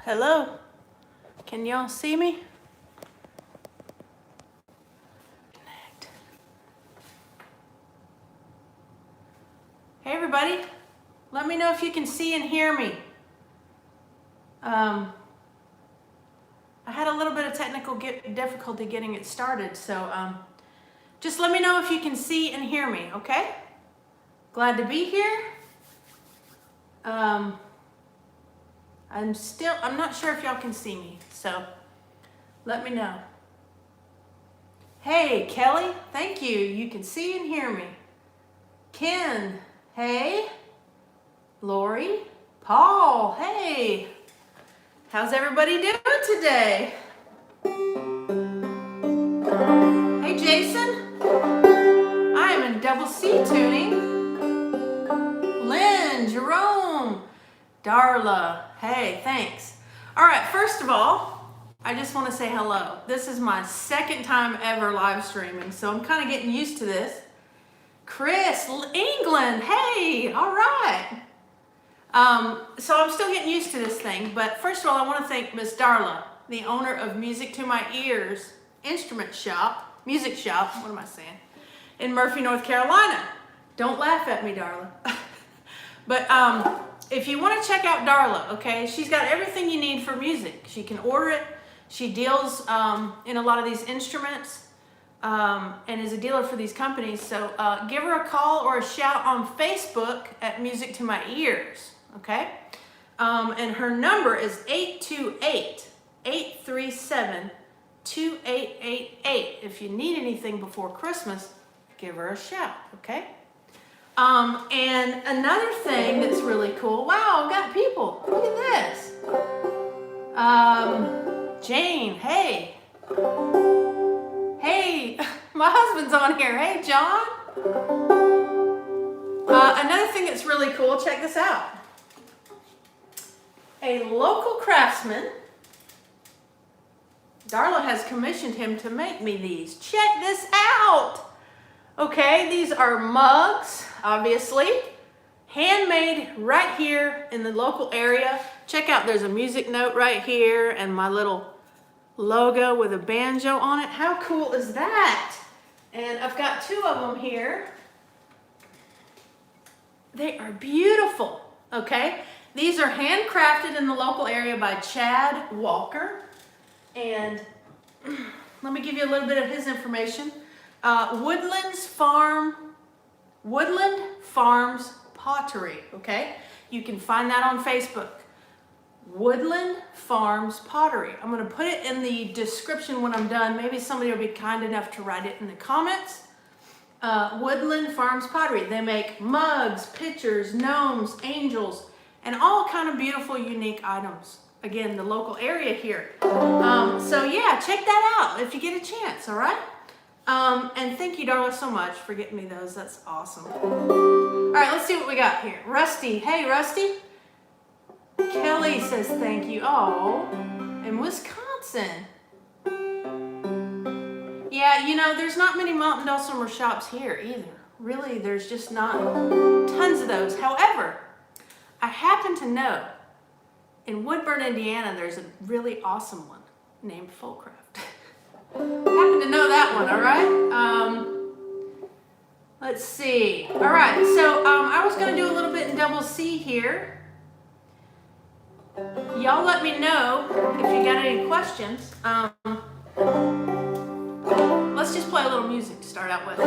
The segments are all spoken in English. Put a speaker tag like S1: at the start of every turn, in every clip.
S1: Hello? Can y'all see me? Connect. Hey everybody, let me know if you can see and hear me. I had a little bit of technical difficulty getting it started, so just let me know if you can see and hear me, okay? Glad to be here. I'm not sure if y'all can see me, so let me know. Hey, Kelly, thank you. You can see and hear me. Ken, hey. Lori, Paul, hey. How's everybody doing today? Hey, Jason. I am in double C tuning. Lynn, Jerome, Darla, hey, thanks. All right, first of all, I just want to say hello. This is my second time ever live streaming, so I'm kind of getting used to this. Chris, England, hey, all right. So I'm still getting used to this thing, but first of all, I want to thank Miss Darla, the owner of Music to My Ears music shop, what am I saying, in Murphy, North Carolina. Don't laugh at me, Darla. But if you want to check out Darla, okay, she's got everything you need for music. She can order it. She deals in a lot of these instruments and is a dealer for these companies. So give her a call or a shout on Facebook at Music to My Ears, okay? And her number is 828-837-2888. If you need anything before Christmas, give her a shout, okay? And another thing that's really cool, wow, I've got people, look at this. Jane, hey. Hey, my husband's on here, hey John. Another thing that's really cool, check this out. A local craftsman, Darla has commissioned him to make me these. Check this out. Okay, these are mugs, obviously, handmade right here in the local area. Check out, there's a music note right here and my little logo with a banjo on it. How cool is that? And I've got two of them here. They are beautiful, okay? These are handcrafted in the local area by Chad Walker. And let me give you a little bit of his information. Woodland Farms Pottery, okay? You can find that on Facebook. Woodland Farms Pottery. I'm going to put it in the description when I'm done. Maybe somebody will be kind enough to write it in the comments. Woodland Farms Pottery. They make mugs, pitchers, gnomes, angels, and all kind of beautiful, unique items. Again, the local area here. So yeah, check that out if you get a chance, all right? And thank you, Darla, so much for getting me those. That's awesome. All right, let's see what we got here. Rusty. Hey, Rusty. Kelly says thank you. Oh, in Wisconsin. Yeah, you know, there's not many mountain dulcimer shops here either. Really, there's just not tons of those. However, I happen to know in Woodburn, Indiana, there's a really awesome one named Fullcraft. Happen to know that one, all right? Let's see. All right, so I was going to do a little bit in double C here. Y'all let me know if you got any questions. Let's just play a little music to start out with.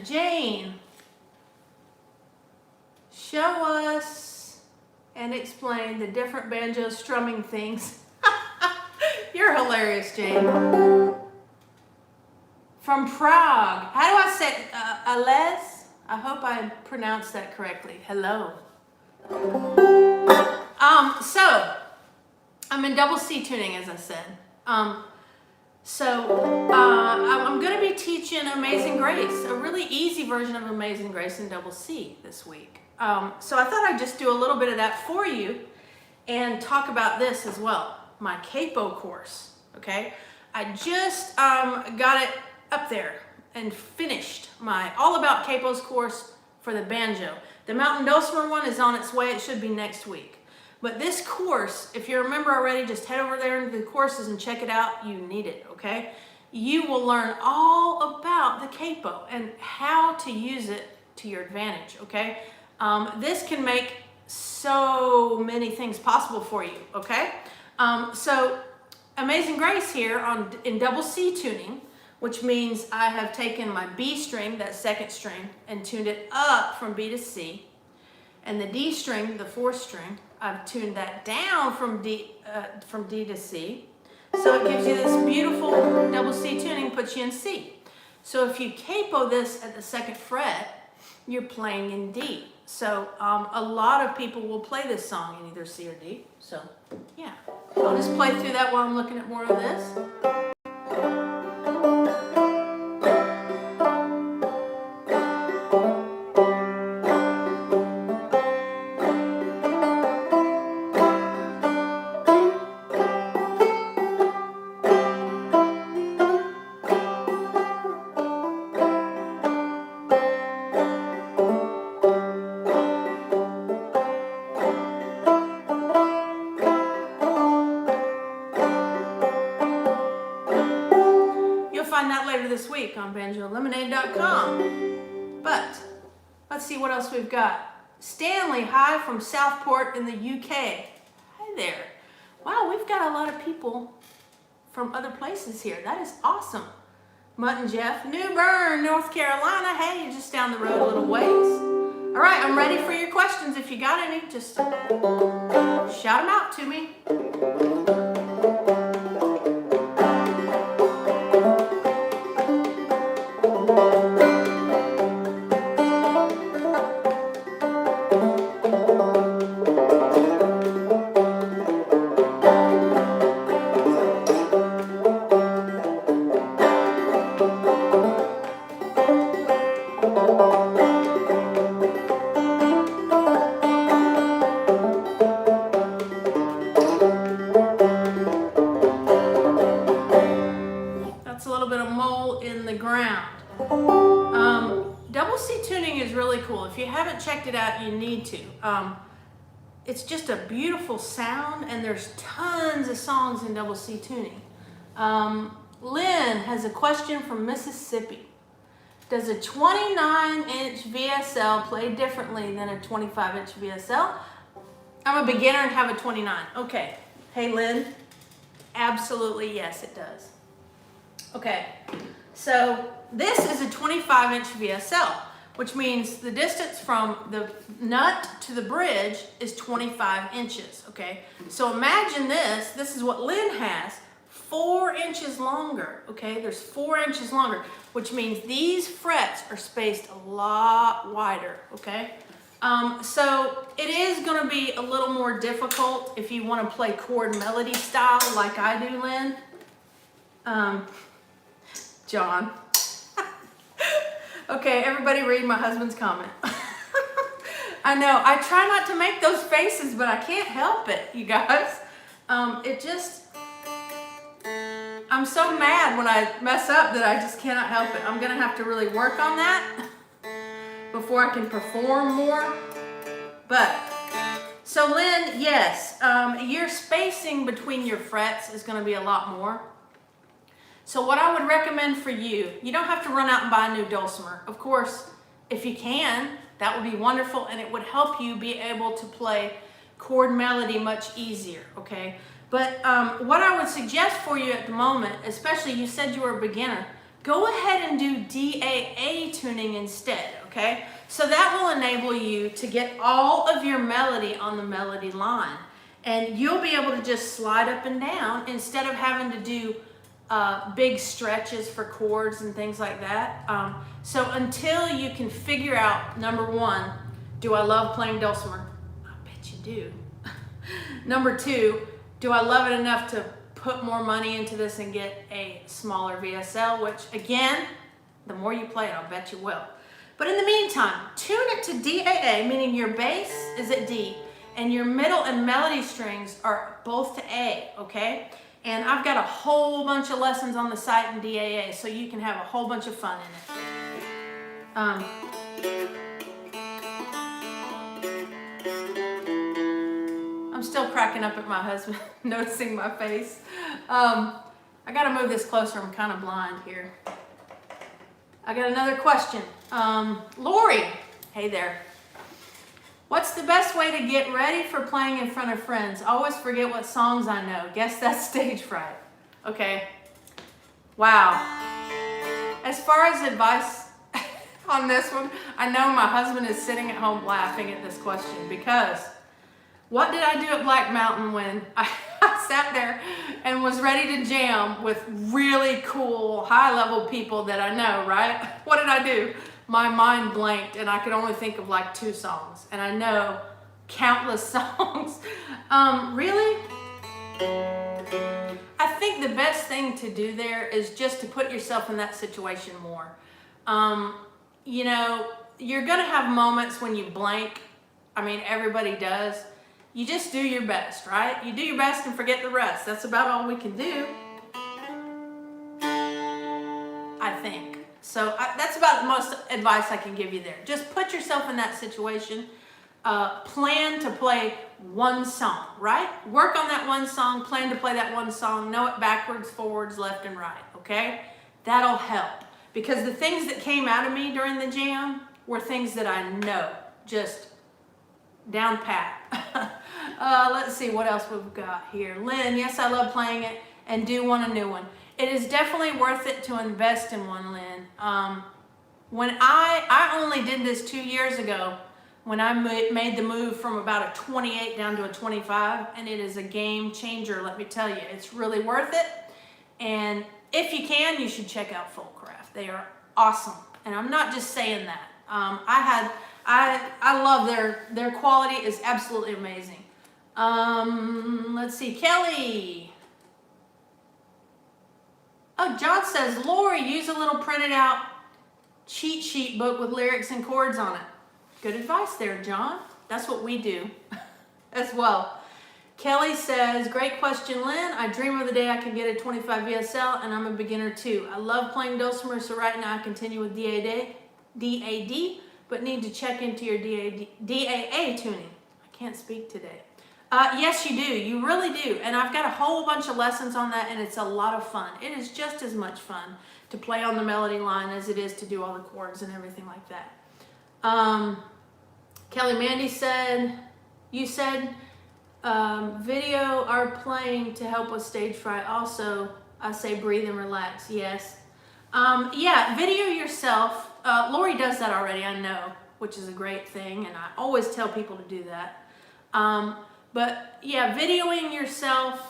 S1: Jane, show us and explain the different banjo strumming things. You're hilarious, Jane. From Prague. How do I say Ales? I hope I pronounced that correctly. Hello. So I'm in double C tuning, as I said. I'm going to be teaching Amazing Grace, a really easy version of Amazing Grace in double C this week. So I thought I'd just do a little bit of that for you and talk about this as well, my capo course, okay? I just got it up there and finished my All About Capos course for the banjo. The Mountain Dulcimer one is on its way. It should be next week. But this course, if you remember already, just head over there into the courses and check it out. You need it, okay? You will learn all about the capo and how to use it to your advantage, okay? This can make so many things possible for you, okay? So Amazing Grace here in double C tuning, which means I have taken my B string, that second string, and tuned it up from B to C. And the D string, the fourth string, I've tuned that down from D to C. So it gives you this beautiful double C tuning, puts you in C. So if you capo this at the second fret, you're playing in D. So a lot of people will play this song in either C or D. So yeah, I'll just play through that while I'm looking at more of this. Find that later this week on banjolemonade.com. But let's see what else we've got. Stanley, hi from Southport in the UK. Hi there. Wow, we've got a lot of people from other places here. That is awesome. Mutt and Jeff, New Bern, North Carolina. Hey, you're just down the road a little ways. All right, I'm ready for your questions. If you got any, just shout them out to me. Double C tuning is really cool. If you haven't checked it out, you need to. It's just a beautiful sound, and there's tons of songs in double C tuning. Lynn has a question from Mississippi. Does a 29-inch VSL play differently than a 25-inch VSL? I'm a beginner and have a 29. Okay. Hey, Lynn. Absolutely, yes, it does. Okay. So this is a 25-inch VSL, which means the distance from the nut to the bridge is 25 inches, okay? So imagine this. This is what Lynn has, 4 inches longer, okay? There's 4 inches longer, which means these frets are spaced a lot wider, okay? So it is going to be a little more difficult if you want to play chord melody style like I do, Lynn. John. Okay, everybody read my husband's comment. I know, I try not to make those faces, but I can't help it, you guys. I'm so mad when I mess up that I just cannot help it. I'm gonna have to really work on that before I can perform more. But, so Lynn, yes, your spacing between your frets is gonna be a lot more. So what I would recommend for you, you don't have to run out and buy a new dulcimer. Of course, if you can, that would be wonderful, and it would help you be able to play chord melody much easier, okay? But what I would suggest for you at the moment, especially you said you were a beginner, go ahead and do DAA tuning instead, okay? So that will enable you to get all of your melody on the melody line. And you'll be able to just slide up and down instead of having to do big stretches for chords and things like that. So until you can figure out, number one, do I love playing dulcimer? I bet you do. Number two, do I love it enough to put more money into this and get a smaller VSL, which again, the more you play it, I'll bet you will. But in the meantime, tune it to DAA, meaning your bass is at D, and your middle and melody strings are both to A, okay? And I've got a whole bunch of lessons on the site in DAA, so you can have a whole bunch of fun in it. I'm still cracking up at my husband noticing my face. I gotta move this closer, I'm kind of blind here. I got another question. Lori, hey there. What's the best way to get ready for playing in front of friends? Always forget what songs I know. Guess that's stage fright. Okay. Wow. As far as advice on this one, I know my husband is sitting at home laughing at this question because what did I do at Black Mountain when I sat there and was ready to jam with really cool, high-level people that I know, right? What did I do? My mind blanked and I could only think of like 2 songs. And I know countless songs. Really? I think the best thing to do there is just to put yourself in that situation more. You know, you're gonna have moments when you blank. I mean, everybody does. You just do your best, right? You do your best and forget the rest. That's about all we can do, I think. So that's about the most advice I can give you there. Just put yourself in that situation. Plan to play one song, right? Work on that one song, plan to play that one song, know it backwards, forwards, left, and right, okay? That'll help. Because the things that came out of me during the jam were things that I know, just down pat. Let's see what else we've got here. Lynn, yes, I love playing it and do want a new one. It is definitely worth it to invest in one, Lynn. When I only did this 2 years ago when I made the move from about a 28 down to a 25, and it is a game changer, let me tell you. It's really worth it. And if you can, you should check out Fullcraft. They are awesome. And I'm not just saying that. I love their quality is absolutely amazing. Let's see, Kelly. Oh, John says, Lori, use a little printed out cheat sheet book with lyrics and chords on it. Good advice there, John. That's what we do as well. Kelly says, great question, Lynn. I dream of the day I can get a 25 VSL, and I'm a beginner too. I love playing dulcimer, so right now I continue with DAD, but need to check into your DAA tuning. I can't speak today. Yes, you do. You really do. And I've got a whole bunch of lessons on that, and it's a lot of fun. It is just as much fun to play on the melody line as it is to do all the chords and everything like that. Kelly Mandy said, you said video are playing to help with stage fright. Also, I say breathe and relax. Yes. Yeah, video yourself. Lori does that already, I know, which is a great thing, and I always tell people to do that. But yeah, videoing yourself,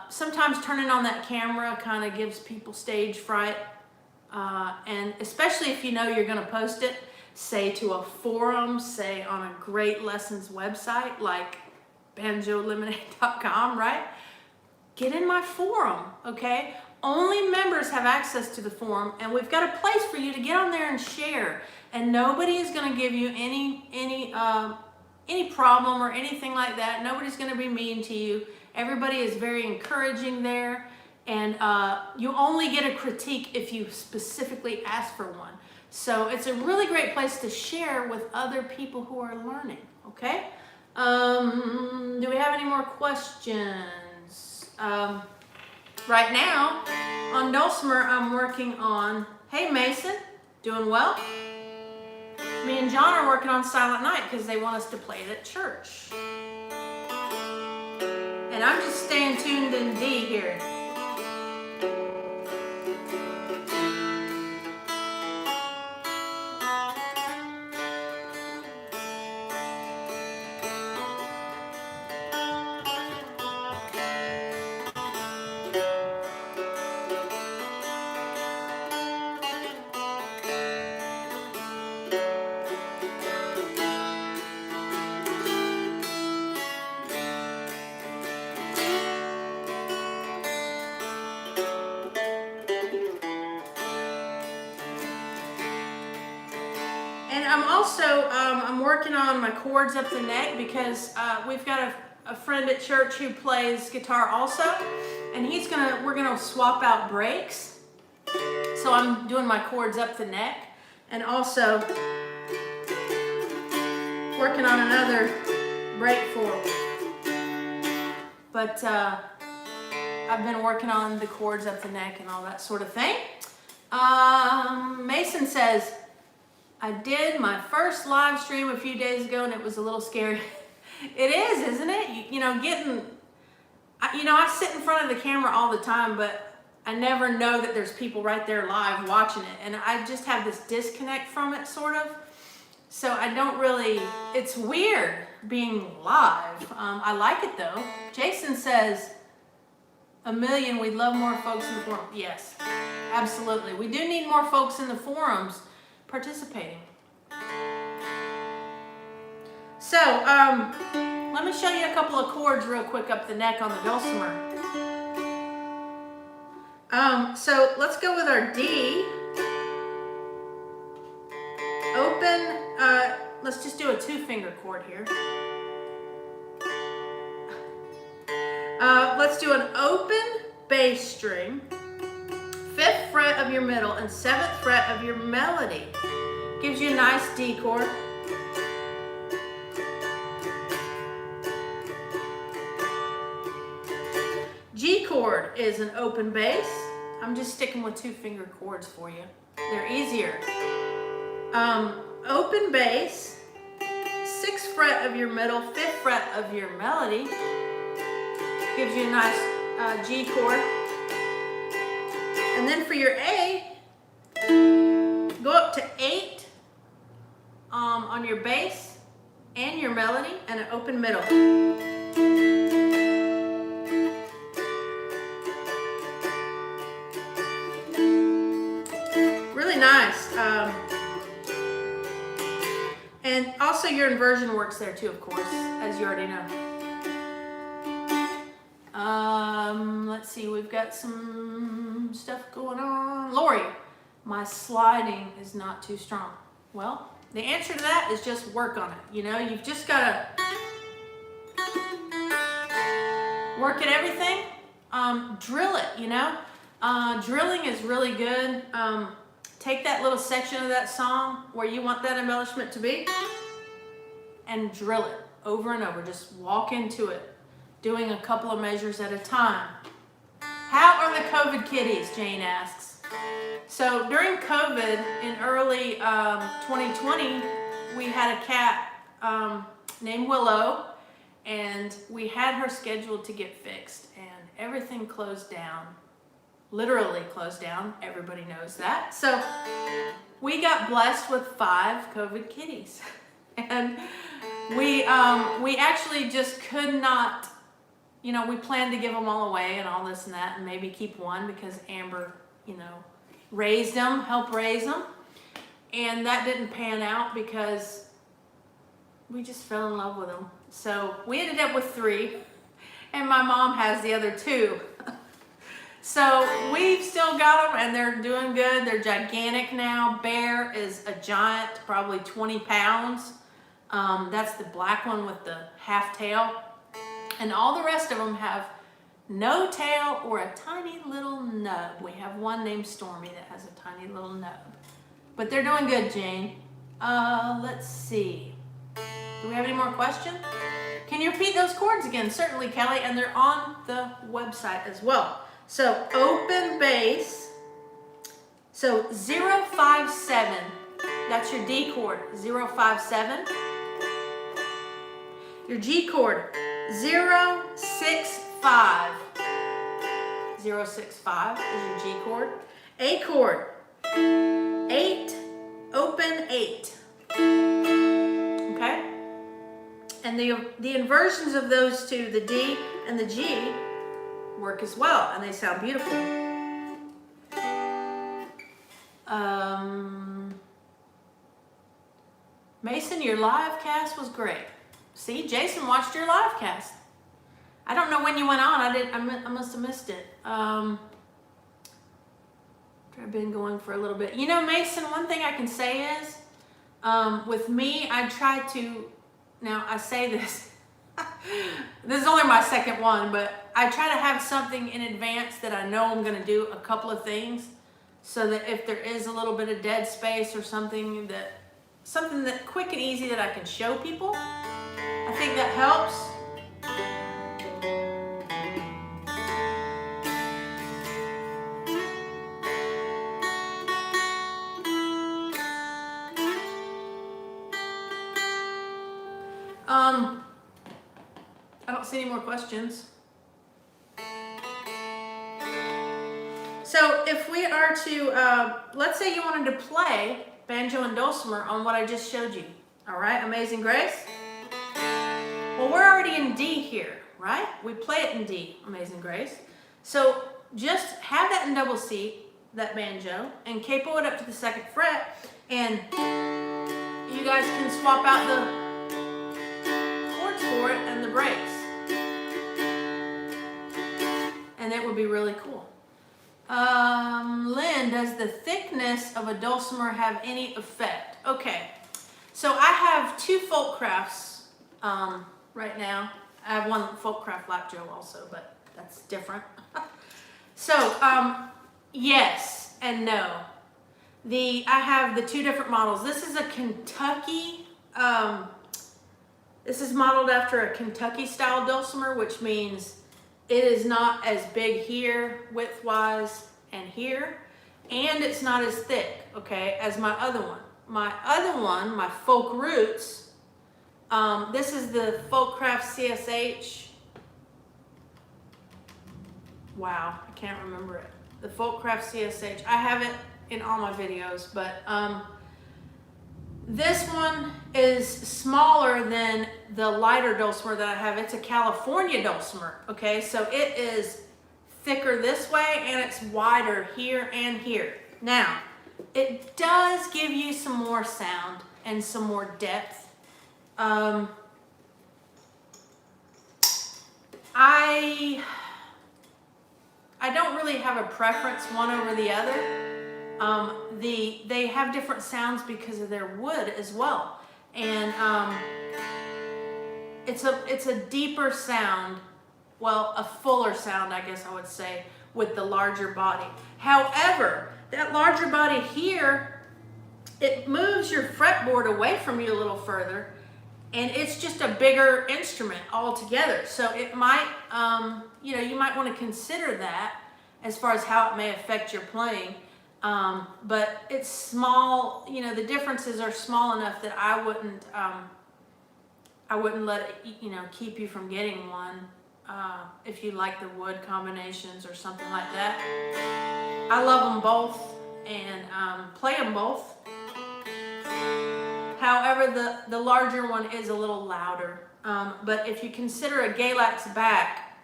S1: sometimes turning on that camera kind of gives people stage fright. And especially if you know you're going to post it, say to a forum, say on a great lessons website like banjolemonade.com, right? Get in my forum, okay? Only members have access to the forum, and we've got a place for you to get on there and share. And nobody is going to give you any problem or anything like that. Nobody's going to be mean to you. Everybody is very encouraging there, and you only get a critique if you specifically ask for one. So it's a really great place to share with other people who are learning, okay? Do we have any more questions? Right now, on dulcimer, I'm working on, hey Mason, doing well? Me and John are working on Silent Night because they want us to play it at church. And I'm just staying tuned in D here. also, I'm working on my chords up the neck because we've got a friend at church who plays guitar also, and we're gonna swap out breaks. So I'm doing my chords up the neck, and also working on another break for him. But I've been working on the chords up the neck and all that sort of thing. Mason says, I did my first live stream a few days ago and it was a little scary. It is, isn't it? You know, I sit in front of the camera all the time, but I never know that there's people right there live watching it. And I just have this disconnect from it, sort of. So I don't really, it's weird being live. I like it though. Jason says, a million, we'd love more folks in the forum. Yes, absolutely. We do need more folks in the forums participating. So, let me show you a couple of chords real quick up the neck on the dulcimer. So let's go with our D. Open, let's just do a 2-finger chord here. Let's do an open bass string, 5th fret of your middle and 7th fret of your melody. Gives you a nice D chord. G chord is an open bass. I'm just sticking with 2-finger chords for you. They're easier. Open bass, 6th fret of your middle, 5th fret of your melody. Gives you a nice G chord. And then for your A, go up to 8 on your bass and your melody and an open middle. Really nice. And also your inversion works there too, of course, as you already know. Let's see, we've got some stuff going on. Lori, my sliding is not too strong. Well, the answer to that is just work on it. You know, you've just got to work at everything. Drill it, you know. Drilling is really good. Take that little section of that song where you want that embellishment to be and drill it over and over. Just walk into it, doing a couple of measures at a time. How are the COVID kitties, Jane asks. So during COVID in early 2020, we had a cat named Willow, and we had her scheduled to get fixed, and everything closed down. Literally closed down. Everybody knows that. So we got blessed with 5 COVID kitties. And we actually just could not, you know, we planned to give them all away and all this and that and maybe keep one because Amber, you know, raised them, helped raise them. And that didn't pan out because we just fell in love with them. So we ended up with 3 and my mom has the other 2. So we've still got them and they're doing good. They're gigantic now. Bear is a giant, probably 20 pounds. That's the black one with the half tail. And all the rest of them have no tail or a tiny little nub. We have one named Stormy that has a tiny little nub. But they're doing good, Jane. Let's see. Do we have any more questions? Can you repeat those chords again? Certainly, Kelly. And they're on the website as well. So open bass, so 0, 5, 7, that's your D chord, 0, 5, 7. Your G chord, 0, 6, 5. 0, 6, 5 is your G chord. A chord, 8, open 8. Okay? And the inversions of those two, the D and the G, work as well, and they sound beautiful. Mason, your live cast was great. See, Jason watched your live cast. I don't know when you went on. I must have missed it. I've been going for a little bit. You know, Mason, one thing I can say is With me, I try to, now I say this, this is only my second one, but I try to have something in advance that I know I'm going to do a couple of things, so that if there is a little bit of dead space or something that quick and easy that I can show people, I think that helps. I don't see any more questions. So if we are to, let's say you wanted to play Banjo and Dulcimer on what I just showed you. All right, Amazing Grace? Well, we're already in D here, right? We play it in D, Amazing Grace. So just have that in double C, that banjo, and capo it up to the 2nd fret, and you guys can swap out the chords for it and the breaks. And it would be really cool. Lynn, does the thickness of a dulcimer have any effect? Okay, so I have 2 folk crafts right now. I have one folk craft Lapjo also, but that's different. So, yes and no. I have the 2 different models. This is a Kentucky, this is modeled after a Kentucky style dulcimer, which means it is not as big here, width-wise, and here, and it's not as thick, okay, as my other one. My other one, my Folk Roots, this is the Folkcraft CSH. Wow, I can't remember it. The Folkcraft CSH. I have it in all my videos, but this one is smaller than the lighter dulcimer that I have. It's a California dulcimer, okay? So it is thicker this way, and it's wider here and here. Now, it does give you some more sound and some more depth. I don't really have a preference one over the other. They have different sounds because of their wood as well, and it's a deeper sound, well, a fuller sound, I guess I would say, with the larger body. However, that larger body here, it moves your fretboard away from you a little further, and it's just a bigger instrument altogether. So it might, you know, you might want to consider that as far as how it may affect your playing. But it's small, you know, the differences are small enough that I wouldn't let it, you know, keep you from getting one, if you like the wood combinations or something like that. I love them both and play them both. However, the larger one is a little louder. But if you consider a Galax back,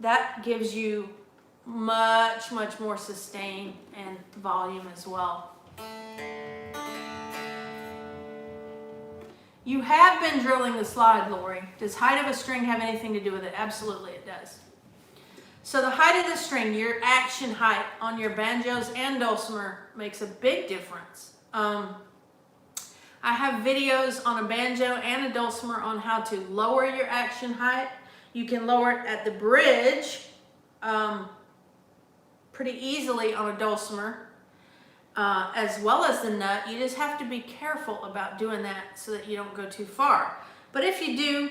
S1: that gives you much more sustain and volume as well. You have been drilling the slide, Lori. Does height of a string have anything to do with it? Absolutely it does. So the height of the string, your action height on your banjos and dulcimer, makes a big difference. I have videos on a banjo and a dulcimer on how to lower your action height. You can lower it at the bridge pretty easily on a dulcimer, as well as the nut. You just have to be careful about doing that so that you don't go too far. But if you do,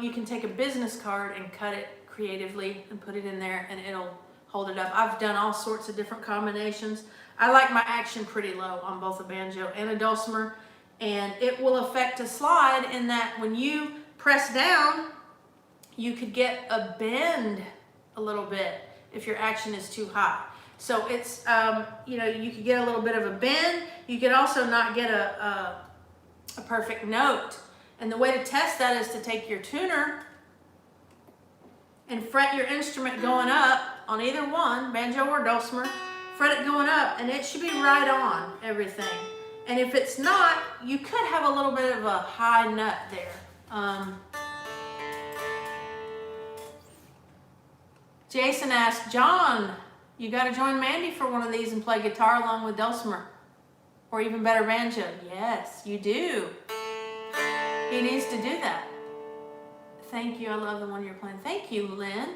S1: you can take a business card and cut it creatively and put it in there, and it'll hold it up. I've done all sorts of different combinations. I like my action pretty low on both a banjo and a dulcimer, and it will affect a slide in that when you press down, you could get a bend a little bit if your action is too high. So it's, you know, you could get a little bit of a bend. You could also not get a perfect note. And the way to test that is to take your tuner and fret your instrument going up on either one, banjo or dulcimer, fret it going up, and it should be right on everything. And if it's not, you could have a little bit of a high nut there. Jason asked, John, you got to join Mandy for one of these and play guitar along with dulcimer. Or even better, banjo. Yes, you do. He needs to do that. Thank you. I love the one you're playing. Thank you, Lynn.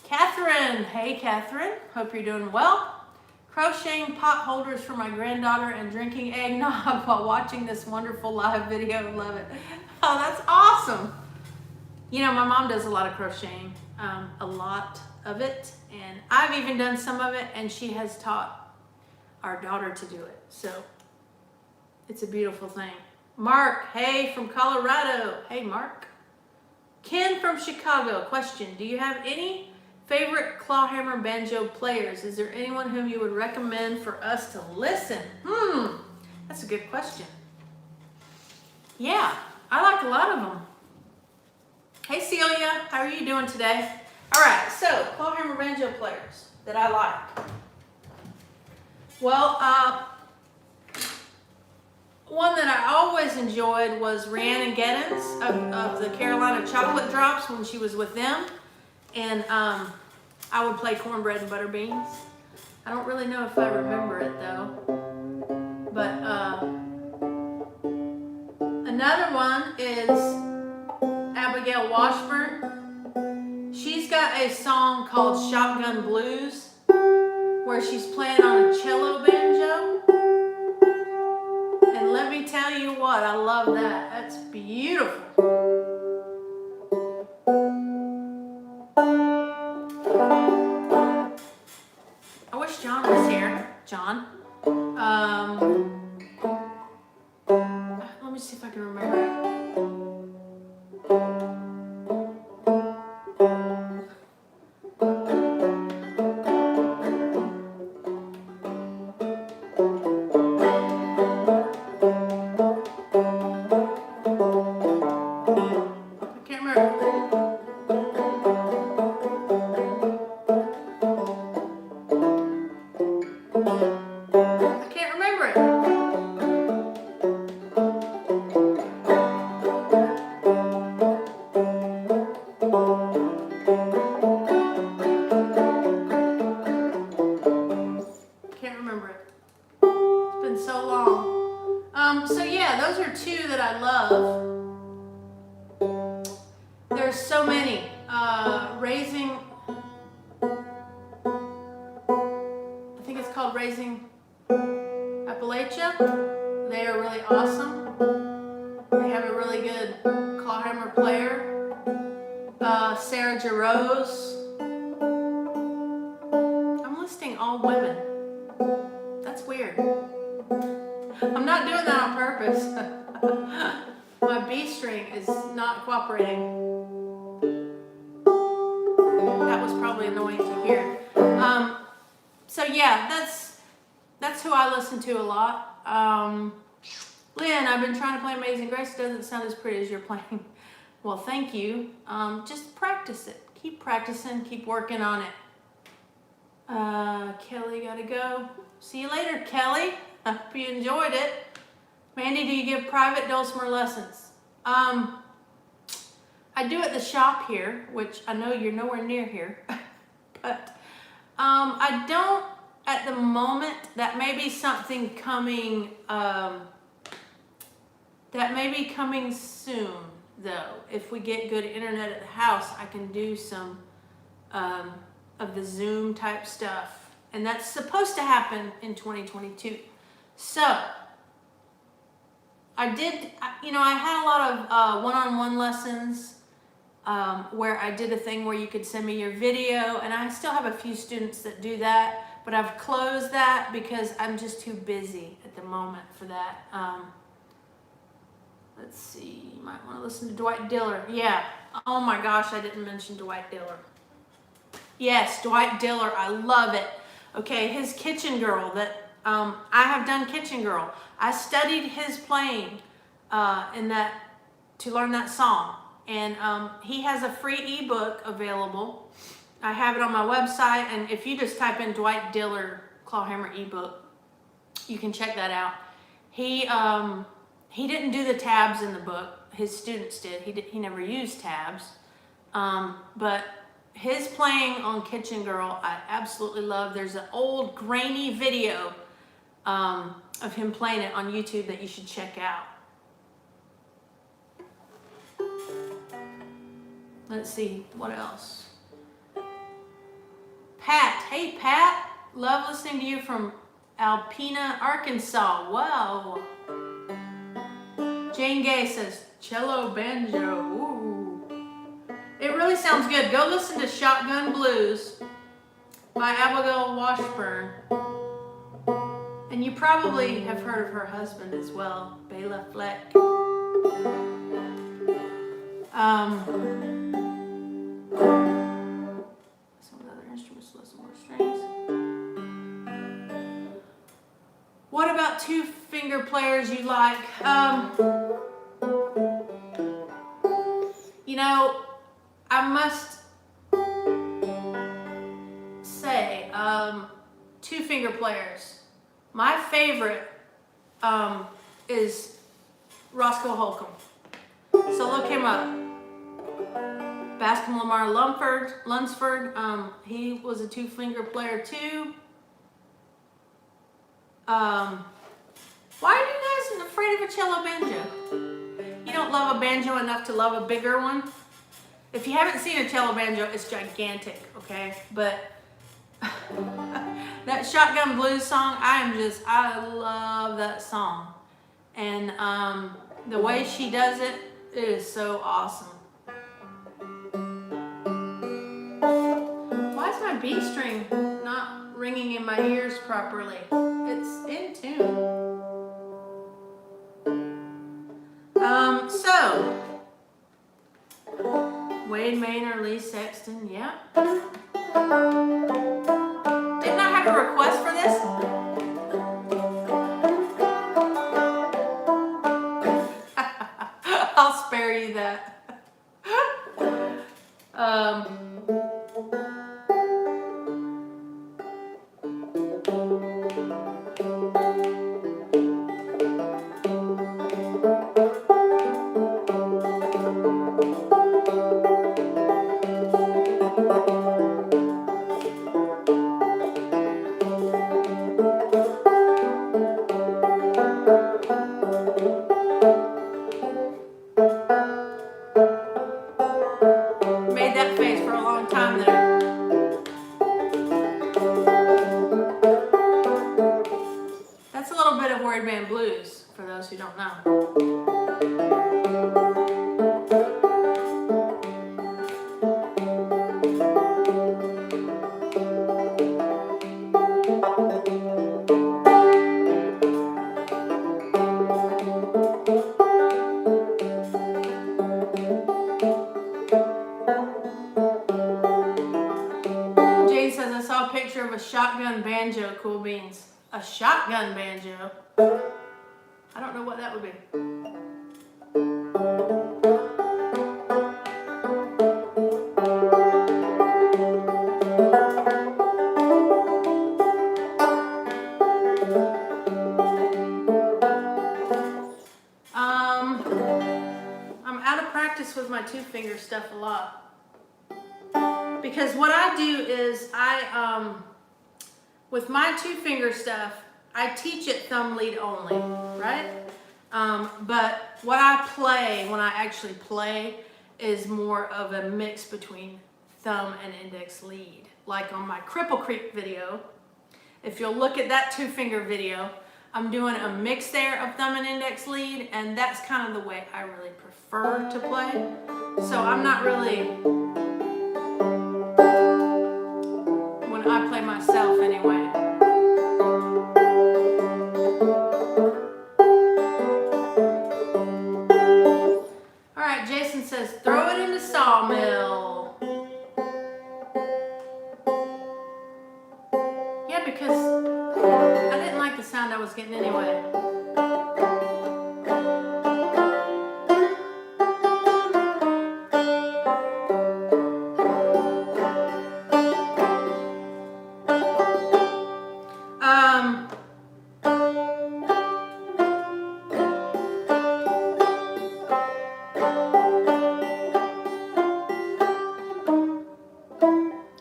S1: Catherine, hey Catherine, hope you're doing well. Crocheting pot holders for my granddaughter and drinking eggnog while watching this wonderful live video. Love it. Oh, that's awesome. You know, my mom does a lot of crocheting, a lot of it, and I've even done some of it, and she has taught our daughter to do it. So it's a beautiful thing. Mark, hey, from Colorado. Hey, Mark. Ken from Chicago, question, do you have any favorite clawhammer banjo players? Is there anyone whom you would recommend for us to listen? That's a good question. Yeah, I like a lot of them. Hey Celia, how are you doing today? All right, so clawhammer banjo players that I like. Well, one that I always enjoyed was Rhiannon Giddens of the Carolina Chocolate Drops when she was with them. And I would play cornbread and butter beans. I don't really know if I remember it though. But another one is Abigail Washburn. She's got a song called Shotgun Blues where she's playing on a cello banjo. And let me tell you what, I love that. That's beautiful. I wish John was here. John. Let me see if I can remember it. So yeah, those are two that I love. There's so many. Raising, I think it's called Raising Appalachia. They are really awesome. They have a really good clawhammer player. Sarah Jarose. I'm listing all women. That's weird. I'm not doing that on purpose. My B string is not cooperating. That was probably annoying to hear. So yeah, that's who I listen to a lot. Lynn, I've been trying to play Amazing Grace. It doesn't sound as pretty as you're playing. Well, thank you. Just practice it. Keep practicing. Keep working on it. Kelly, gotta go. See you later, Kelly. I hope you enjoyed it. Mandy, do you give private Dulcimer lessons? I do at the shop here, which I know you're nowhere near here, but I don't at the moment. That may be something coming, that may be coming soon, though. If we get good internet at the house, I can do some of the Zoom type stuff, and that's supposed to happen in 2022. So, I did, you know, I had a lot of one-on-one lessons where I did a thing where you could send me your video, and I still have a few students that do that, but I've closed that because I'm just too busy at the moment for that. Let's see, you might want to listen to Dwight Diller. Yeah. Oh my gosh, I didn't mention Dwight Diller. Yes, Dwight Diller, I love it. Okay, his Kitchen Girl, that I have done Kitchen Girl. I studied his playing to learn that song. And he has a free ebook available. I have it on my website, and if you just type in Dwight Diller Clawhammer ebook, you can check that out. He didn't do the tabs in the book. His students did. He never used tabs. But his playing on Kitchen Girl, I absolutely love. There's an old grainy video of him playing it on YouTube that you should check out. Let's see, what else? Pat, hey Pat, love listening to you from Alpena, Arkansas. Wow. Jane Gay says, cello banjo. Ooh. It really sounds good. Go listen to Shotgun Blues by Abigail Washburn. And you probably have heard of her husband as well, Bela Fleck. Some of the other instruments, listen more strings. What about two-finger players you like? You know, I must say, two-finger players. My favorite is Roscoe Holcomb. So look him up. Bascom Lamar Lunsford, he was a two-finger player too. Why are you guys afraid of a cello banjo? You don't love a banjo enough to love a bigger one? If you haven't seen a cello banjo, it's gigantic, okay? But that Shotgun Blues song, I love that song. And the way she does it is so awesome. Why is my B string not ringing in my ears properly? It's in tune. So, Wade Maynard, Lee Sexton, yeah. Didn't I have a request for this? I'll spare you that. Made that face for a long time there. That's a little bit of Word Man Blues, for those who don't know. Jane says, I saw a picture of a shotgun banjo. Cool beans. A shotgun banjo? I don't know what that would be. I'm out of practice with my two-finger stuff a lot. Because what I do is with my two-finger stuff, I teach it thumb lead only, right? But what I play, when I actually play, is more of a mix between thumb and index lead. Like on my Cripple Creek video, if you'll look at that two-finger video, I'm doing a mix there of thumb and index lead, and that's kind of the way I really prefer to play. So I'm not really, when I play myself anyway. sawmill. Yeah, because I didn't like the sound I was getting anyway.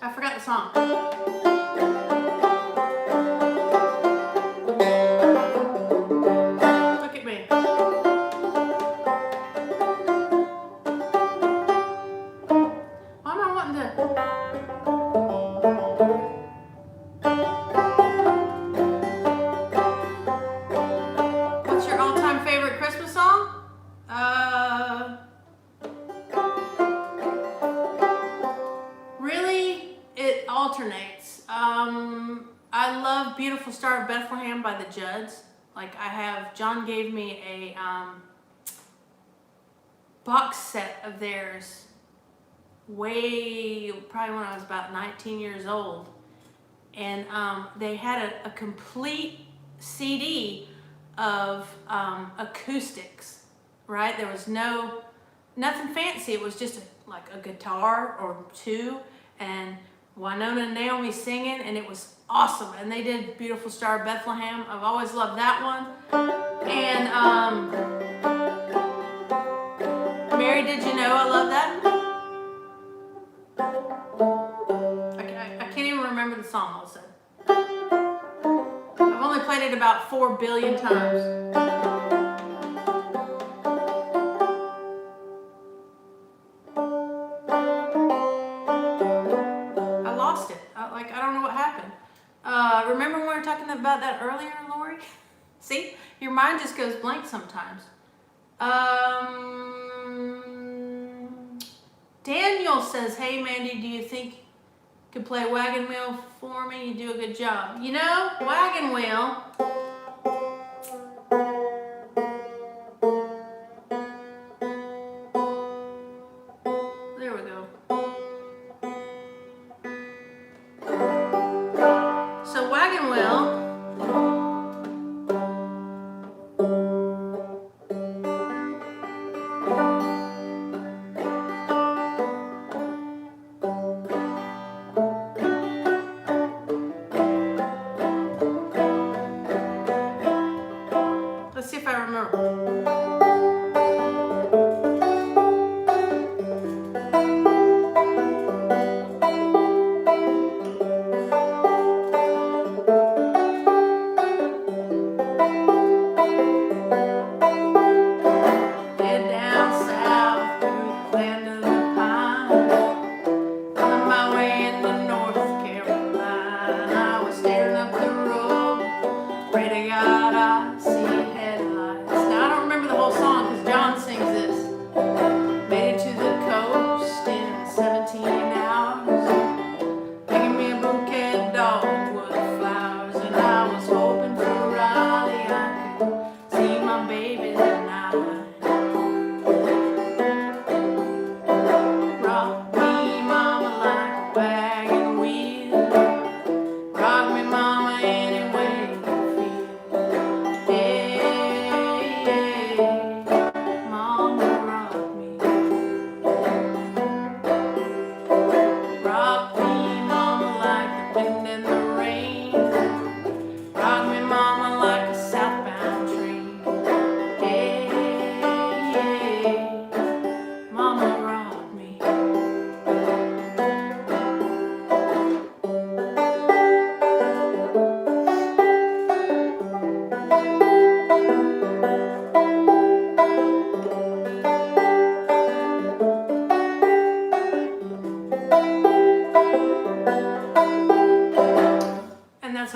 S1: I forgot the song. Look at me. Why am I wanting to? What's your all-time favorite Christmas song? Really, it alternates. I love Beautiful Star of Bethlehem by the Judds. Like John gave me a box set of theirs probably when I was about 19 years old. And they had a complete CD of acoustics, right? There was nothing fancy. It was just like a guitar or two and Winona and Naomi singing, and it was awesome. And they did Beautiful Star of Bethlehem. I've always loved that one. And Mary, Did You Know? I love that. I can't even remember the song all of a sudden. I've only played it about 4 billion times. I don't know what happened. Remember when we were talking about that earlier, Lori? See, your mind just goes blank sometimes. Daniel says, hey Mandy, do you think you could play Wagon Wheel for me? You do a good job. You know, Wagon Wheel. There we go. So Wagon Wheel. Let's see if I remember.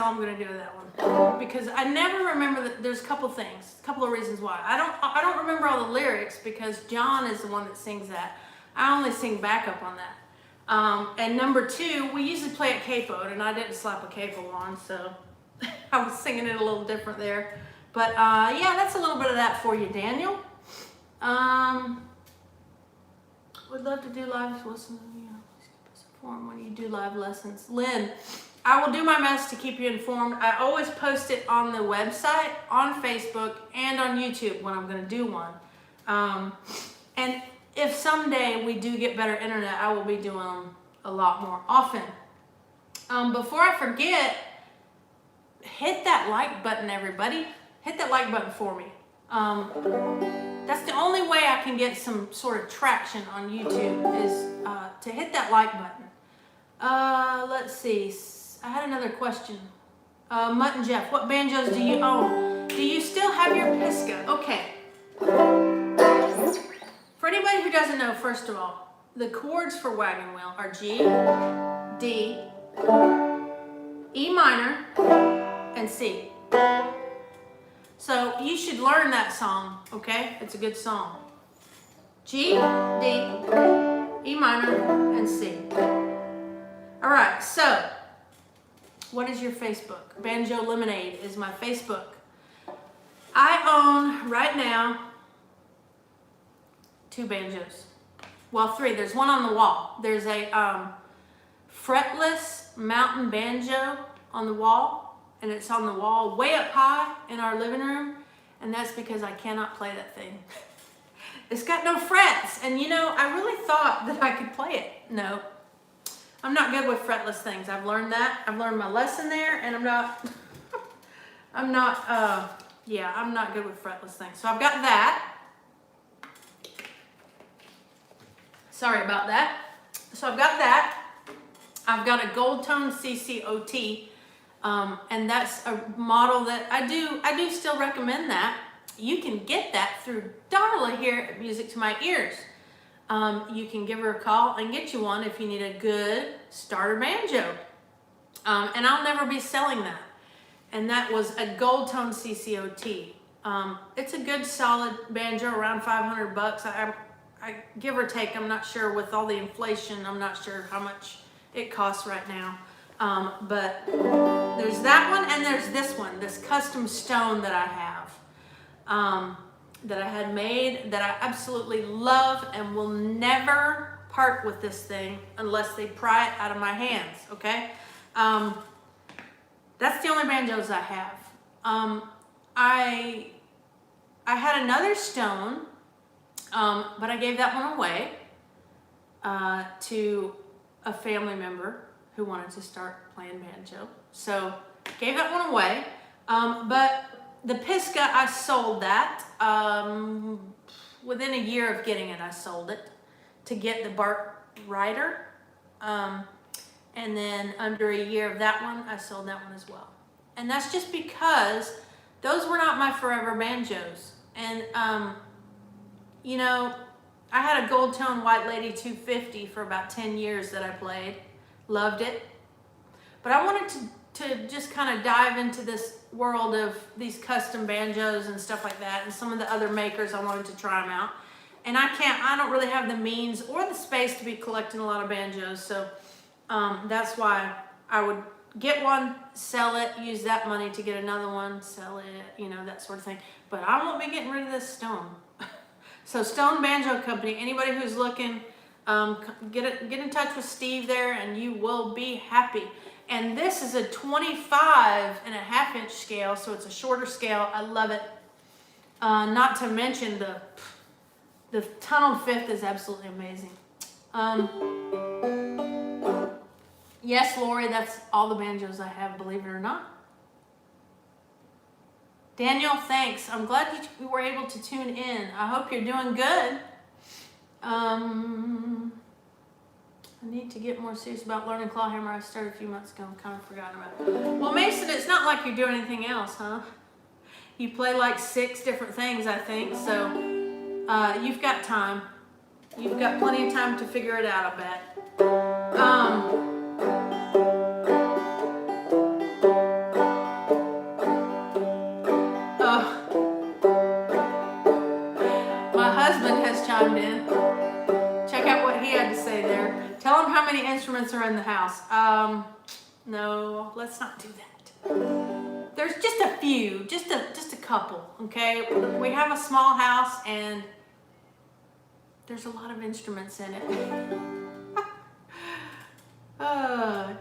S1: I'm going to do that one because I never remember that. There's a couple of reasons why I don't remember all the lyrics because John is the one that sings that. I only sing backup on that. And number two, we usually play it capoed, and I didn't slap a capo on, so I was singing it a little different there. But yeah, that's a little bit of that for you, Daniel. Would love to do live lessons. Inform when you do live lessons. Lynn, I will do my best to keep you informed. I always post it on the website, on Facebook, and on YouTube when I'm going to do one. And if someday we do get better internet, I will be doing them a lot more often. Before I forget, hit that like button, everybody. Hit that like button for me. That's the only way I can get some sort of traction on YouTube is to hit that like button. Let's see. I had another question. Mutton Jeff, what banjos do you own? Do you still have your Pisca? Okay. For anybody who doesn't know, first of all, the chords for Wagon Wheel are G, D, E minor, and C. So you should learn that song, okay? It's a good song. G, D, E minor, and C. All right, so what is your Facebook? Banjo Lemonade is my Facebook. I own, right now, 2 banjos. Well, 3. There's one on the wall. There's a fretless mountain banjo on the wall, and it's on the wall way up high in our living room, and that's because I cannot play that thing. It's got no frets, and you know, I really thought that I could play it. No, I'm not good with fretless things. I've learned that. I've learned my lesson there, and I'm not good with fretless things. So I've got that. Sorry about that. So I've got that. I've got a gold tone CCOT, and that's a model that I do still recommend that. You can get that through Darla here at Music to My Ears. You can give her a call and get you one if you need a good starter banjo. And I'll never be selling that. And that was a gold tone CCOT. It's a good solid banjo, around $500. I give or take, I'm not sure with all the inflation, I'm not sure how much it costs right now. But there's that one, and there's this one, this custom stone that I have, that I had made, that I absolutely love and will never part with this thing unless they pry it out of my hands, okay? That's the only banjos I have. I had another stone, but I gave that one away to a family member who wanted to start playing banjo. So gave that one away. But the Pisca, I sold that. Within a year of getting it, I sold it to get the Bart Rider. And then under a year of that one, I sold that one as well. And that's just because those were not my forever banjos. And you know, I had a gold tone White Lady 250 for about 10 years that I played. Loved it. But I wanted to just kind of dive into this world of these custom banjos and stuff like that, and some of the other makers, I wanted to try them out. And I don't really have the means or the space to be collecting a lot of banjos, so that's why I would get one, sell it, use that money to get another one, sell it, you know, that sort of thing. But I won't be getting rid of this stone. So Stone Banjo Company, anybody who's looking, get in touch with Steve there and you will be happy. And this is a 25.5-inch scale, so it's a shorter scale. I love it. Not to mention the tunneled fifth is absolutely amazing. Yes, Lori, that's all the banjos I have, believe it or not. Daniel, thanks. I'm glad you were able to tune in. I hope you're doing good. I need to get more serious about learning Clawhammer. I started a few months ago and kind of forgotten about it. Well, Mason, it's not like you're doing anything else, huh? You play like 6 different things, I think, so you've got time. You've got plenty of time to figure it out, I bet. Chimed in. Check out what he had to say there. Tell him how many instruments are in the house. No, let's not do that. There's just a few, just a couple, okay? We have a small house and There's a lot of instruments in it.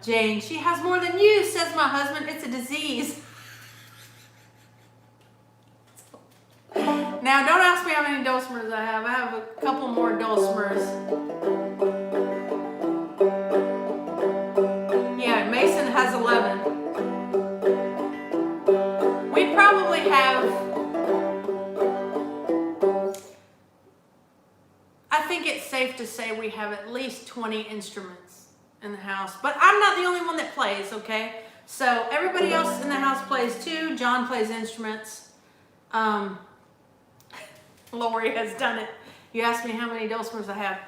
S1: Jane, she has more than you, says my husband. It's a disease. Now, don't ask me how many dulcimers I have. I have a couple more dulcimers. Yeah, Mason has 11. We probably have, I think it's safe to say we have at least 20 instruments in the house. But I'm not the only one that plays, okay? So everybody else in the house plays too. John plays instruments. Lori has done it. You asked me how many dulcimers I have.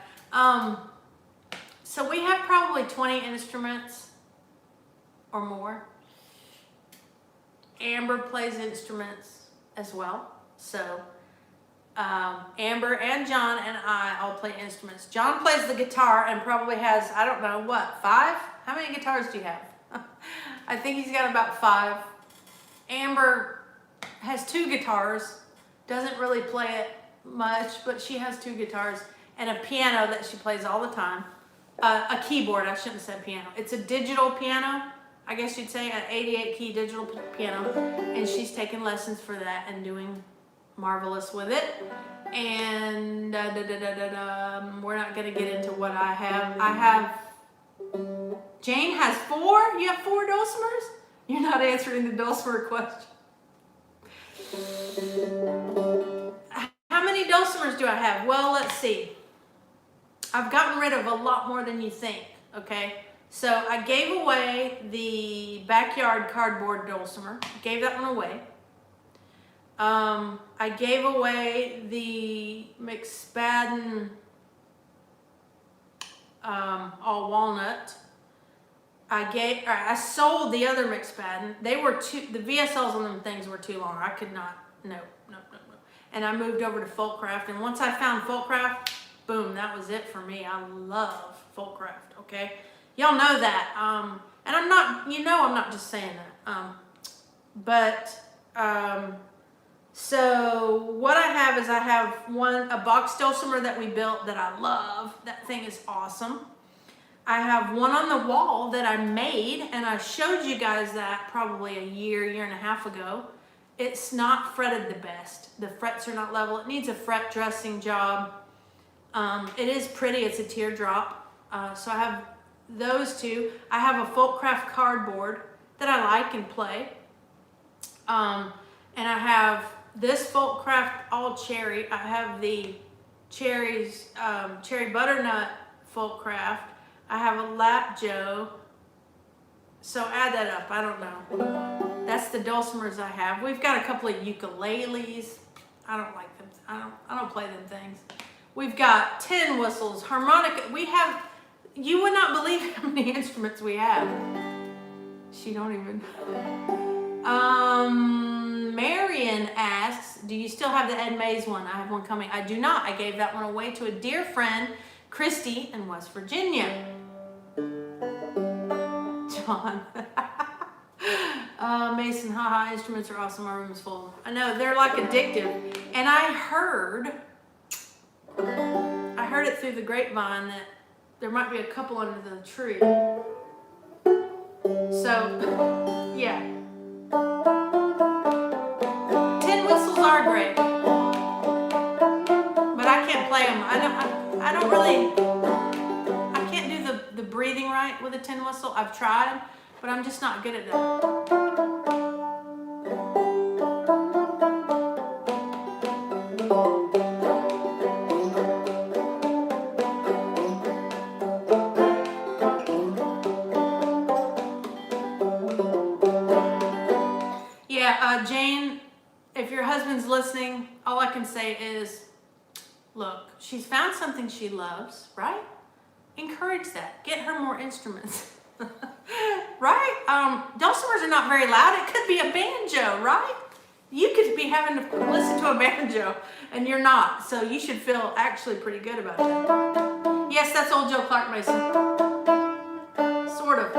S1: So we have probably 20 instruments or more. Amber plays instruments as well. So Amber and John and I all play instruments. John plays the guitar and probably has, I don't know, what, 5? How many guitars do you have? I think he's got about 5. Amber has 2 guitars. Doesn't really play it much, but she has 2 guitars and a piano that she plays all the time. A keyboard, I shouldn't have said piano. It's a digital piano, I guess you'd say, an 88 key digital piano. And she's taking lessons for that and doing marvelous with it. And we're not gonna get into what I have. Jane has 4? You have 4 dulcimers? You're not answering the dulcimer question. How many dulcimers do I have? Well, let's see. I've gotten rid of a lot more than you think, okay? So I gave away the backyard cardboard dulcimer. Gave that one away. I gave away the McSpadden all walnut. I sold the other McSpadden. They were the VSLs on them things were too long. I could not, no. And I moved over to Folkcraft. And once I found Folkcraft, boom, that was it for me. I love Folkcraft, okay? Y'all know that. And I'm not, I'm not just saying that. So what I have is I have a box dulcimer that we built that I love. That thing is awesome. I have one on the wall that I made, and I showed you guys that probably a year and a half ago. It's not fretted the best. The frets are not level. It needs a fret dressing job. It is pretty. It's a teardrop. So I have those 2. I have a Folkcraft cardboard that I like and play. And I have this Folkcraft all cherry. I have the cherry butternut Folkcraft. I have a lap Joe. So add that up. I don't know. That's the dulcimers I have. We've got a couple of ukuleles. I don't like them. I don't play them things. We've got tin whistles, harmonica. You would not believe how many instruments we have. She don't even. Marion asks, do you still have the Ed Mays one? I have one coming. I do not. I gave that one away to a dear friend, Christy in West Virginia. John. Mason, haha, instruments are awesome. My room is full. I know, they're like addictive. And I heard it through the grapevine that there might be a couple under the tree. So, yeah. Tin whistles are great. But I can't play them. I can't do the breathing right with a tin whistle. I've tried, but I'm just not good at that. Jane, if your husband's listening, all I can say is, look, she's found something she loves, right? Encourage that. Get her more instruments. Right? Dulcimers are not very loud. It could be a banjo, right? You could be having to listen to a banjo, and you're not. So you should feel actually pretty good about that. Yes, that's old Joe Clark Mason. Sort of.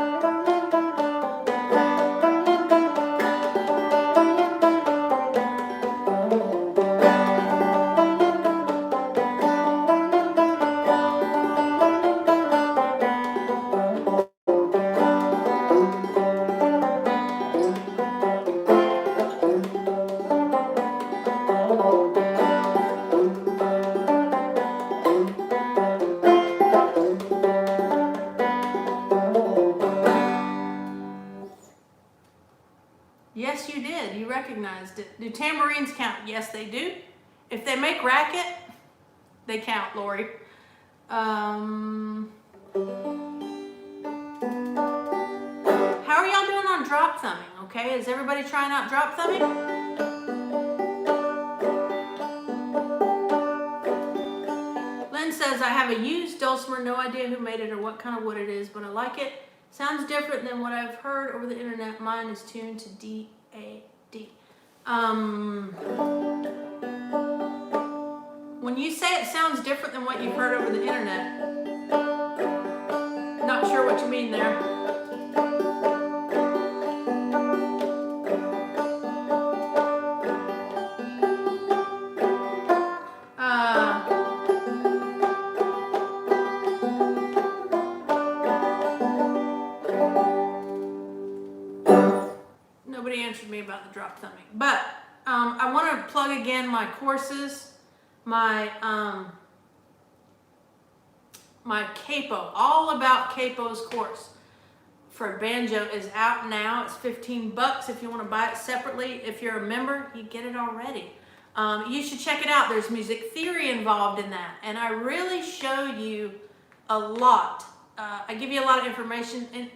S1: Yes, you did. You recognized it. Do tambourines count? Yes, they do. If they make racket, they count, Lori. How are y'all doing on drop thumbing? Okay, is everybody trying out drop thumbing? Lynn says, I have a used Dulcimer, no idea who made it or what kind of wood it is, but I like it. Sounds different than what I've heard over the internet. Mine is tuned to D-A-D. When you say it sounds different than what you've heard over the internet, not sure what you mean there. Nobody answered me about the drop thumbing, but I want to plug again my courses. My my capo, all about capos course for banjo is out now. It's $15 if you want to buy it separately. If you're a member, you get it already. You should check it out. There's music theory involved in that, and I really show you a lot. I give you a lot of information, and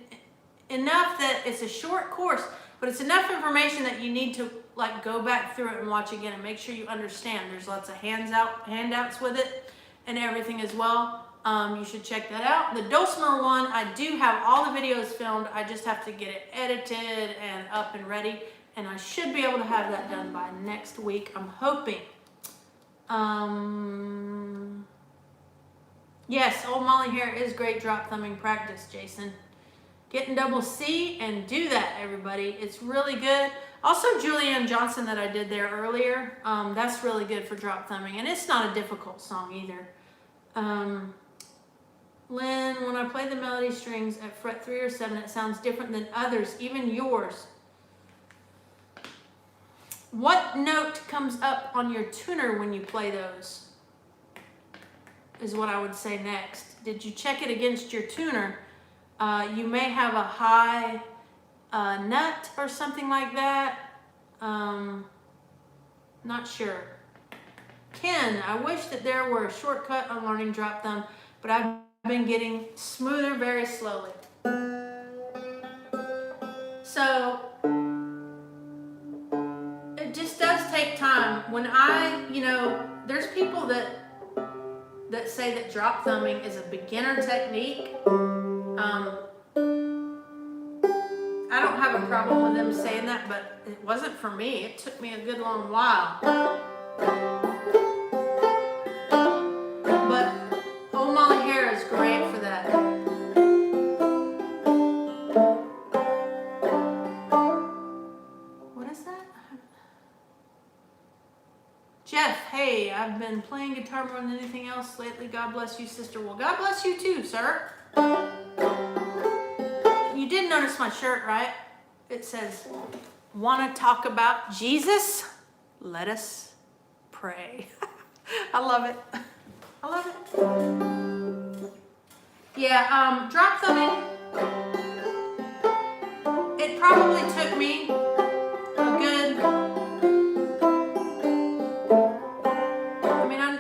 S1: enough that it's a short course, but it's enough information that you need to like go back through it and watch again and make sure you understand. There's lots of handouts with it and everything as well. You should check that out. The Dulcimer one, I do have all the videos filmed. I just have to get it edited and up and ready, and I should be able to have that done by next week, I'm hoping. Yes, old Molly hair is great drop thumbing practice, Jason. Get in double C and do that, everybody. It's really good. Also, Julianne Johnson that I did there earlier, that's really good for drop thumbing, and it's not a difficult song either. Lynn, when I play the melody strings at fret 3 or 7, it sounds different than others, even yours. What note comes up on your tuner when you play those? Is what I would say next. Did you check it against your tuner? You may have a high nut or something like that. Not sure. Ken, I wish that there were a shortcut on learning drop thumb, but I've been getting smoother very slowly. So it just does take time. When there's people that say that drop thumbing is a beginner technique. I don't have a problem with them saying that, but it wasn't for me. It took me a good long while. But old Molly hair is great for that. What is that? Jeff, hey, I've been playing guitar more than anything else lately. God bless you, sister. Well, God bless you too, sir. You did notice my shirt, right? It says, "Want to talk about Jesus? Let us pray." I love it. I love it. Yeah, drop thumbing. It probably took me a good,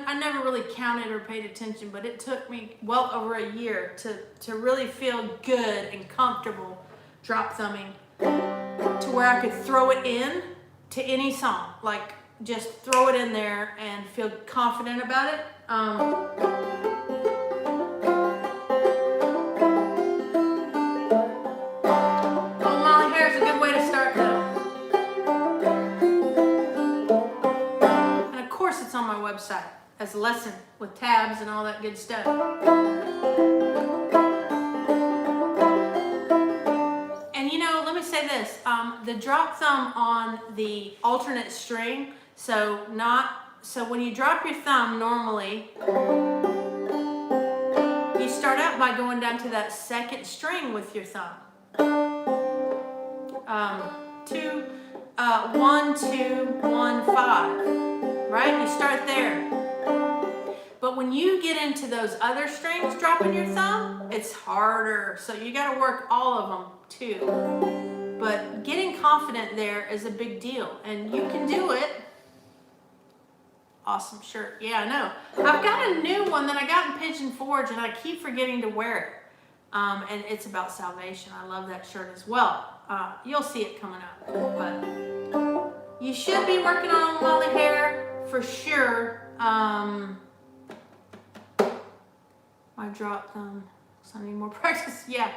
S1: I never really counted or paid attention, but it took me well over a year to really feel good and comfortable drop thumbing to where I could throw it in to any song, like just throw it in there and feel confident about it. Oh, Molly hair is a good way to start though. And of course it's on my website as a lesson with tabs and all that good stuff. And let me say this, the drop thumb on the alternate string, so when you drop your thumb normally, you start out by going down to that second string with your thumb. 1, 2, 1, 5. right? You start there. But when you get into those other strings, dropping your thumb, it's harder. So you got to work all of them too. But getting confident there is a big deal, and you can do it. Awesome shirt. Yeah, I know. I've got a new one that I got in Pigeon Forge, and I keep forgetting to wear it. And it's about salvation. I love that shirt as well. You'll see it coming up. But you should be working on Molly hair for sure. My drop thumb. So I need more practice. Yeah,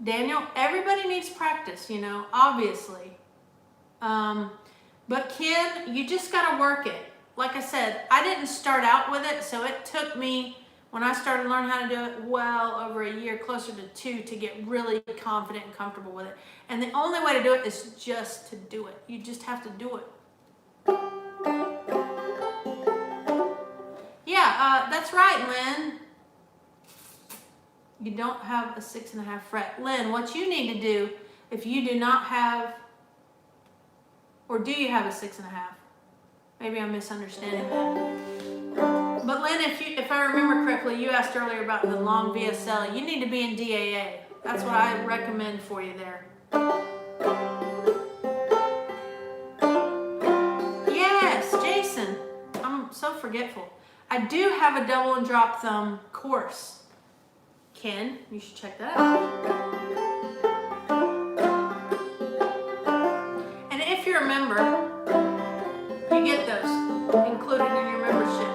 S1: Daniel. Everybody needs practice, you know, obviously. But Ken, you just got to work it. Like I said, I didn't start out with it, so it took me, when I started learning how to do it, well over a year, closer to 2, to get really confident and comfortable with it. And the only way to do it is just to do it. You just have to do it. Yeah, that's right, Lynn. You don't have a 6.5 fret. Lynn, what you need to do, if you do not have, or do you have a 6.5? Maybe I'm misunderstanding that. But Lynn, if I remember correctly, you asked earlier about the long VSL. You need to be in DAA. That's what I recommend for you there. Yes, Jason. I'm so forgetful. I do have a double and drop thumb course. Ken, you should check that out. And if you're a member, you get those included in your membership.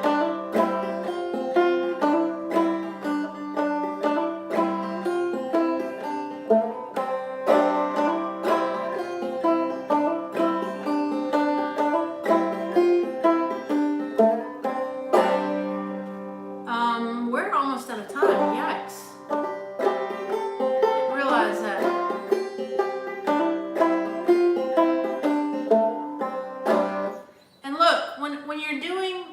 S1: We're almost out of time. Yikes. Didn't realize that. And look, when you're doing,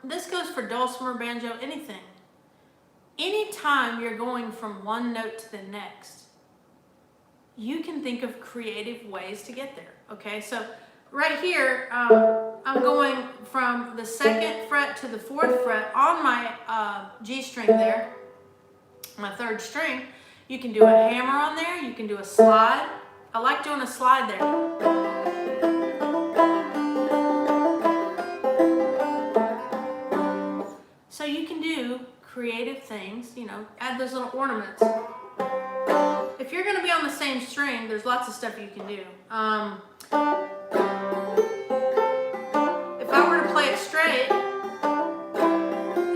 S1: this goes for dulcimer, banjo, anything. Anytime you're going from one note to the next, you can think of creative ways to get there. Okay, so right here, I'm going from the 2nd fret to the 4th fret on my G string there, my 3rd string. You can do a hammer on there, you can do a slide. I like doing a slide there. So you can do creative things, you know, add those little ornaments. If you're going to be on the same string, there's lots of stuff you can do. If I were to play it straight,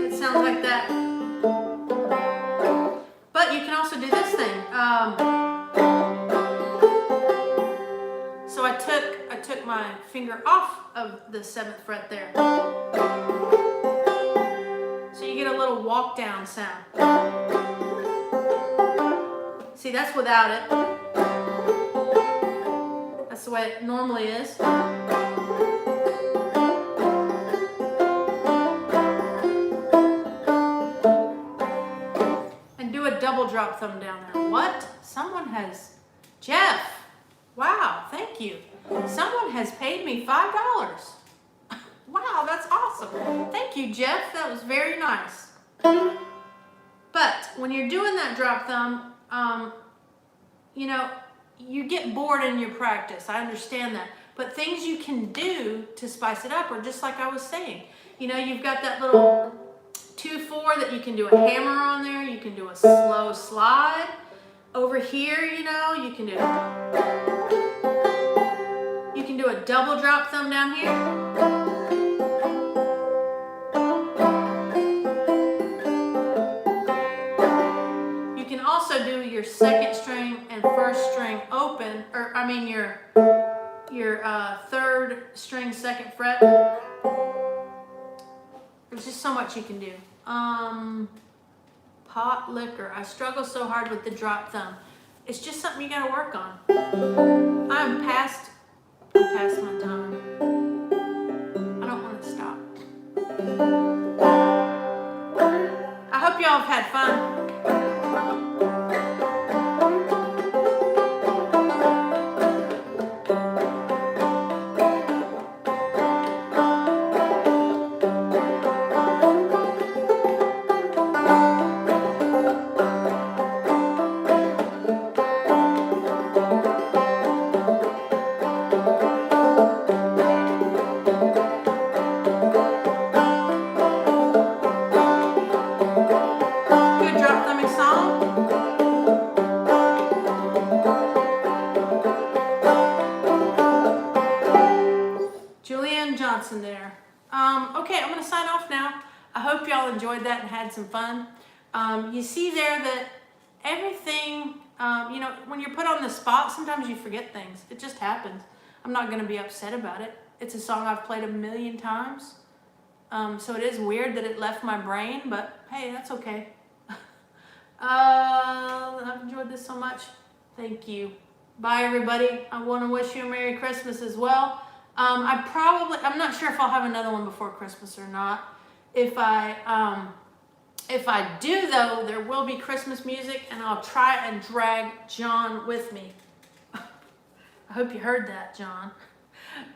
S1: it sounds like that. But you can also do this thing. So I took my finger off of the 7th fret there. So you get a little walk down sound. See, that's without it. That's the way it normally is. And do a double drop thumb down there. What? Someone has, Jeff. Wow, thank you. Someone has paid me $5. Wow, that's awesome. Thank you, Jeff. That was very nice. But when you're doing that drop thumb, you know, you get bored in your practice. I understand that. But things you can do to spice it up are just like I was saying. You know, you've got that little 2/4 that you can do a hammer on there. You can do a slow slide. Over here, you know, you can do a double drop thumb down here. Also do your 2nd string and 1st string open, or I mean your 3rd string 2nd fret. There's just so much you can do. Pot liquor. I struggle so hard with the drop thumb. It's just something you got to work on. I'm past my time. I don't want to stop. I hope y'all have had fun. sign off now. I hope y'all enjoyed that and had some fun. You see there that everything, you know, when you're put on the spot, sometimes you forget things. It just happens. I'm not going to be upset about it. It's a song I've played 1,000,000 times. So it is weird that it left my brain, but hey, that's okay. I've enjoyed this so much. Thank you. Bye, everybody. I want to wish you a Merry Christmas as well. I'm not sure if I'll have another one before Christmas or not. If I do, though, there will be Christmas music, and I'll try and drag John with me. I hope you heard that, John.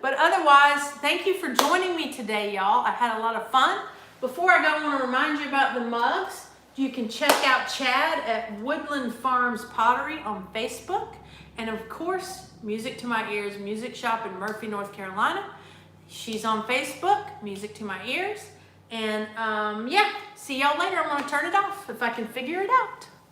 S1: But otherwise, thank you for joining me today, y'all. I had a lot of fun. Before I go, I want to remind you about the mugs. You can check out Chad at Woodland Farms Pottery on Facebook. And of course, Music to My Ears Music Shop in Murphy, North Carolina. She's on Facebook, Music to My Ears. And yeah, see y'all later. I'm going to turn it off if I can figure it out.